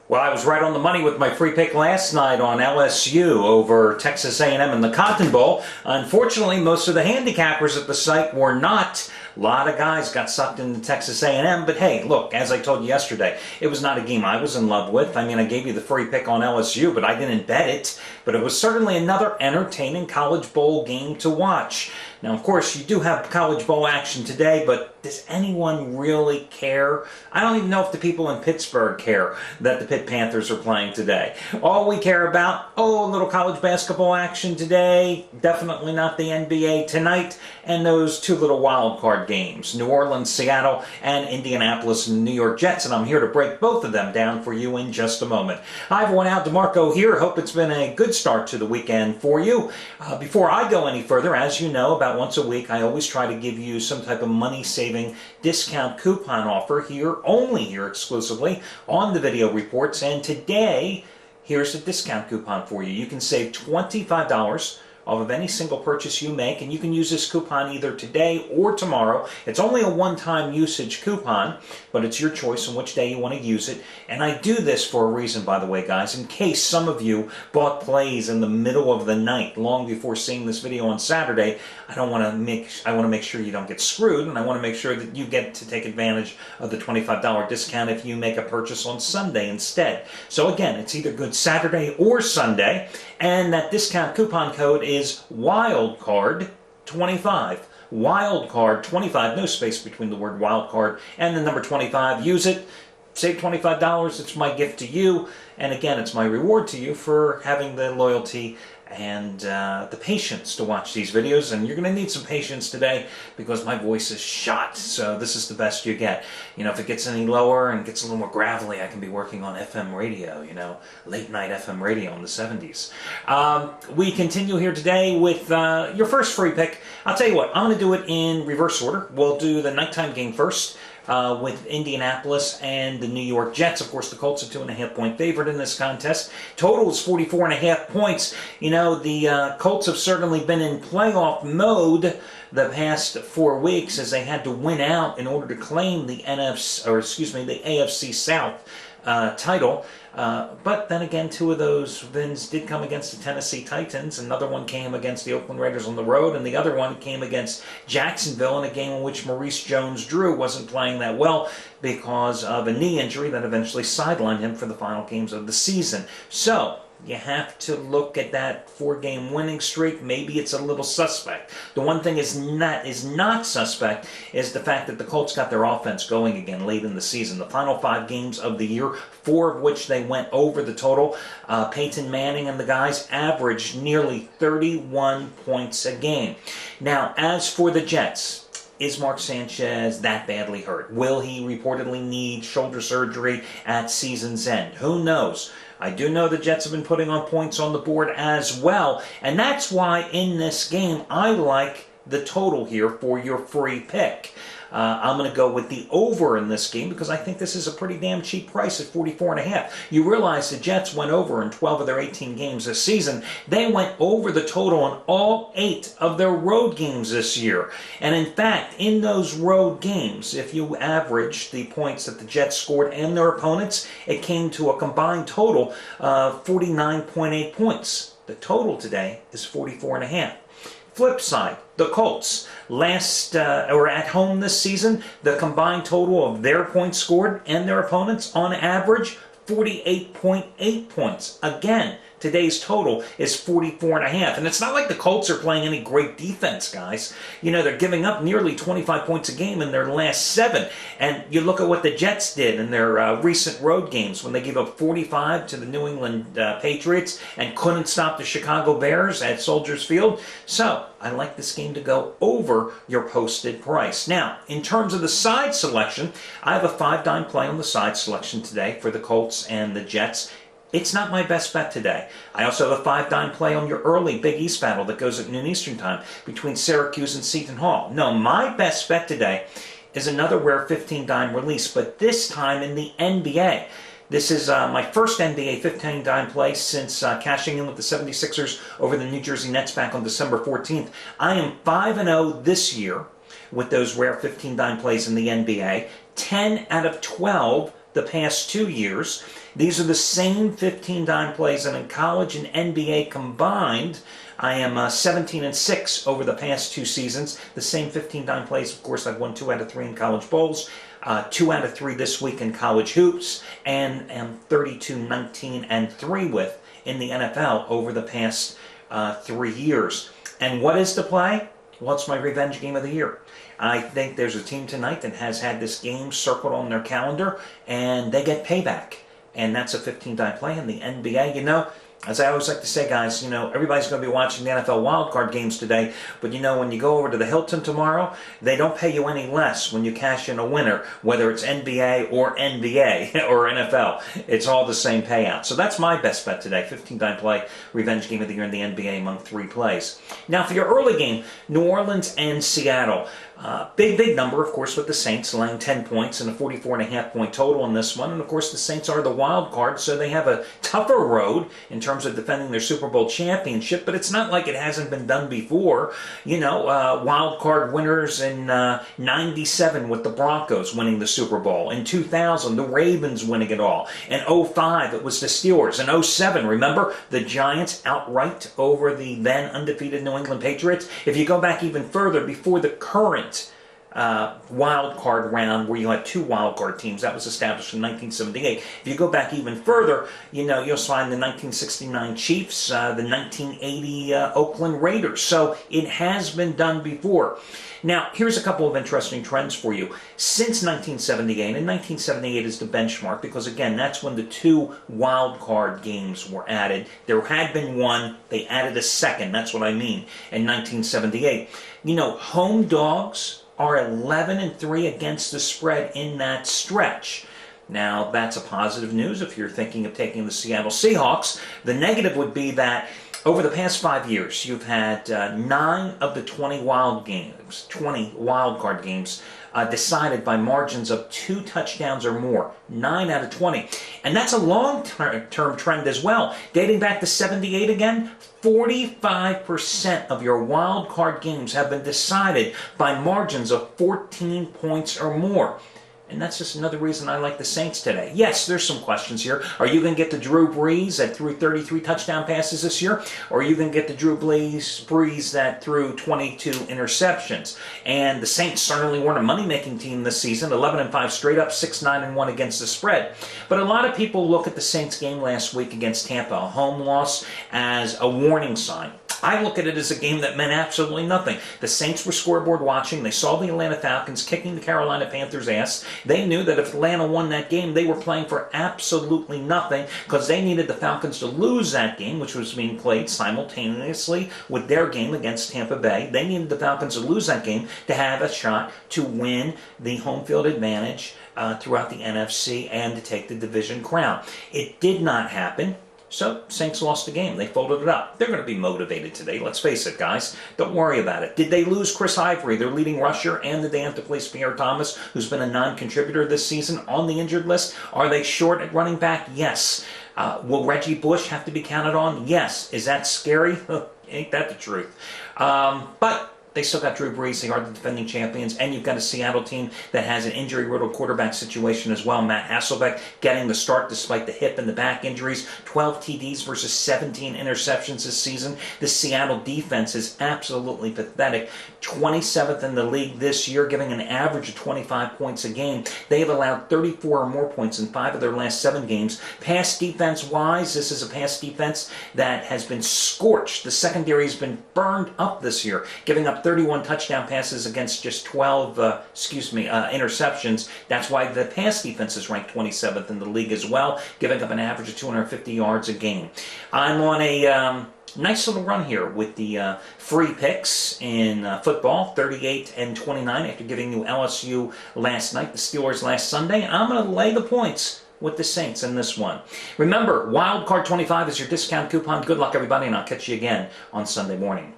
Well, I was right on the money with my free pick last night on LSU over Texas A&M in the Cotton Bowl. Unfortunately, most of the handicappers at the site were not. A lot of guys got sucked into Texas A&M, but hey, look, as I told you yesterday, it was not a game I was in love with. I mean, I gave you the free pick on LSU, but I didn't bet it. But it was certainly another entertaining college bowl game to watch. Now, of course, you do have college bowl action today, but does anyone really care? I don't even know if the people in Pittsburgh care that the Pitt Panthers are playing today. All we care about, a little college basketball action today, definitely not the NBA tonight, and those two little wild card games, New Orleans, Seattle, and Indianapolis and New York Jets, and I'm here to break both of them down for you in just a moment. Hi everyone, Al DeMarco here. Hope it's been a good start to the weekend for you. Before I go any further, as you know, about once a week, I always try to give you some type of money-saving discount coupon offer here, only here exclusively, on the video reports. And today, here's a discount coupon for you. You can save $25 off of any single purchase you make, and you can use this coupon either today or tomorrow. It's only a one-time usage coupon, but it's your choice on which day you want to use it. And I do this for a reason, by the way, guys, in case some of you bought plays in the middle of the night, long before seeing this video on Saturday. I want to make sure you don't get screwed, and I want to make sure that you get to take advantage of the $25 discount if you make a purchase on Sunday instead. So again, it's either good Saturday or Sunday, and that discount coupon code is WILDCARD25. WILDCARD25, no space between the word wildcard and the number 25. Use it, save $25. It's my gift to you, and again, it's my reward to you for having the loyalty and the patience to watch these videos. And you're going to need some patience today because my voice is shot, so this is the best you get. You know, if it gets any lower and gets a little more gravelly, I can be working on FM radio, you know, late night FM radio in the 70s. We continue here today with your first free pick. I'll tell you what, I'm going to do it in reverse order. We'll do the nighttime game first. With Indianapolis and the New York Jets. Of course, the Colts are 2.5-point favorite in this contest. Total is 44.5 points. You know, the Colts have certainly been in playoff mode the past 4 weeks as they had to win out in order to claim the the AFC South title. But then again, 2 of those wins did come against the Tennessee Titans. Another one came against the Oakland Raiders on the road, and the other one came against Jacksonville in a game in which Maurice Jones-Drew wasn't playing that well because of a knee injury that eventually sidelined him for the final games of the season. So you have to look at that 4-game winning streak. Maybe it's a little suspect. The one thing is not suspect is the fact that the Colts got their offense going again late in the season. The final 5 games of the year, 4 of which they went over the total. Peyton Manning and the guys averaged nearly 31 points a game. Now, as for the Jets, is Mark Sanchez that badly hurt? Will he reportedly need shoulder surgery at season's end? Who knows? I do know the Jets have been putting on points on the board as well, and that's why in this game I like the total here for your free pick. I'm going to go with the over in this game because I think this is a pretty damn cheap price at 44.5. You realize the Jets went over in 12 of their 18 games this season. They went over the total on all 8 of their road games this year. And in fact, in those road games, if you average the points that the Jets scored and their opponents, it came to a combined total of 49.8 points. The total today is 44.5. Flip side, the Colts, at home this season, the combined total of their points scored and their opponents on average, 48.8 points. Again, today's total is 44.5. And it's not like the Colts are playing any great defense, guys. You know, they're giving up nearly 25 points a game in their last 7. And you look at what the Jets did in their recent road games when they gave up 45 to the New England Patriots and couldn't stop the Chicago Bears at Soldier Field. So I like this game to go over your posted price. Now, in terms of the side selection, I have a 5-dime play on the side selection today for the Colts and the Jets. It's not my best bet today. I also have a 5-dime play on your early Big East battle that goes at noon Eastern time between Syracuse and Seton Hall. No, my best bet today is another rare 15-dime release, but this time in the NBA. This is my first NBA 15-dime play since cashing in with the 76ers over the New Jersey Nets back on December 14th. I am 5-0 this year with those rare 15-dime plays in the NBA. 10 out of 12 the past 2 years. These are the same 15-dime plays, and in college and NBA combined, I am 17-6 over the past 2 seasons. The same 15-dime plays. Of course, I've won 2 out of 3 in college bowls, 2 out of 3 this week in college hoops, and am 32-19-3 with in the NFL over the past 3 years. And what is the play? Well, it's my revenge game of the year. I think there's a team tonight that has had this game circled on their calendar, and they get payback. And that's a 15-dime play in the NBA. You know, as I always like to say, guys, you know, everybody's going to be watching the NFL wildcard games today, but you know, when you go over to the Hilton tomorrow, they don't pay you any less when you cash in a winner, whether it's NBA or NBA or NFL. It's all the same payout. So that's my best bet today, 15-dime play, revenge game of the year in the NBA among 3 plays. Now for your early game, New Orleans and Seattle. Big number, of course, with the Saints laying 10 points and a 44.5 point total on this one. And, of course, the Saints are the wild card, so they have a tougher road in terms of defending their Super Bowl championship. But it's not like it hasn't been done before. You know, wild card winners in 97 with the Broncos winning the Super Bowl. In 2000, the Ravens winning it all. In 05, it was the Steelers. In 07, remember, the Giants outright over the then undefeated New England Patriots. If you go back even further, before the current wild card round where you had 2 wild card teams. That was established in 1978. If you go back even further, you know, you'll find the 1969 Chiefs, the 1980 Oakland Raiders. So it has been done before. Now, here's a couple of interesting trends for you. Since 1978, and 1978 is the benchmark because, again, that's when the 2 wild card games were added. There had been one. They added a second. That's what I mean in 1978. You know, home dogs are 11-3 against the spread in that stretch. Now, that's a positive news if you're thinking of taking the Seattle Seahawks. The negative would be that over the past 5 years, you've had 9 of the 20 wild card games decided by margins of 2 touchdowns or more. 9 out of 20. And that's a long-term trend as well. Dating back to 78 again, 45% of your wild card games have been decided by margins of 14 points or more. And that's just another reason I like the Saints today. Yes, there's some questions here. Are you going to get the Drew Brees that threw 33 touchdown passes this year? Or are you going to get the Drew Brees that threw 22 interceptions? And the Saints certainly weren't a money-making team this season. 11-5 straight up, 6-9-1 against the spread. But a lot of people look at the Saints game last week against Tampa, a home loss, as a warning sign. I look at it as a game that meant absolutely nothing. The Saints were scoreboard watching. They saw the Atlanta Falcons kicking the Carolina Panthers' ass. They knew that if Atlanta won that game, they were playing for absolutely nothing because they needed the Falcons to lose that game, which was being played simultaneously with their game against Tampa Bay. They needed the Falcons to lose that game to have a shot to win the home field advantage throughout the NFC and to take the division crown. It did not happen. So, Saints lost the game. They folded it up. They're going to be motivated today. Let's face it, guys. Don't worry about it. Did they lose Chris Ivory, their leading rusher, and did they have to place Pierre Thomas, who's been a non-contributor this season, on the injured list? Are they short at running back? Yes. Will Reggie Bush have to be counted on? Yes. Is that scary? Ain't that the truth? But they still got Drew Brees. They are the defending champions. And you've got a Seattle team that has an injury-riddled quarterback situation as well. Matt Hasselbeck getting the start despite the hip and the back injuries. 12 TDs versus 17 interceptions this season. The Seattle defense is absolutely pathetic. 27th in the league this year, giving an average of 25 points a game. They have allowed 34 or more points in 5 of their last 7 games. Pass defense-wise, this is a pass defense that has been scorched. The secondary has been burned up this year, giving up 31 touchdown passes against just 12 interceptions. That's why the pass defense is ranked 27th in the league as well, giving up an average of 250 yards a game. I'm on a nice little run here with the free picks in football, 38-29 after giving you LSU last night, the Steelers last Sunday. And I'm going to lay the points with the Saints in this one. Remember, Wildcard25 is your discount coupon. Good luck, everybody, and I'll catch you again on Sunday morning.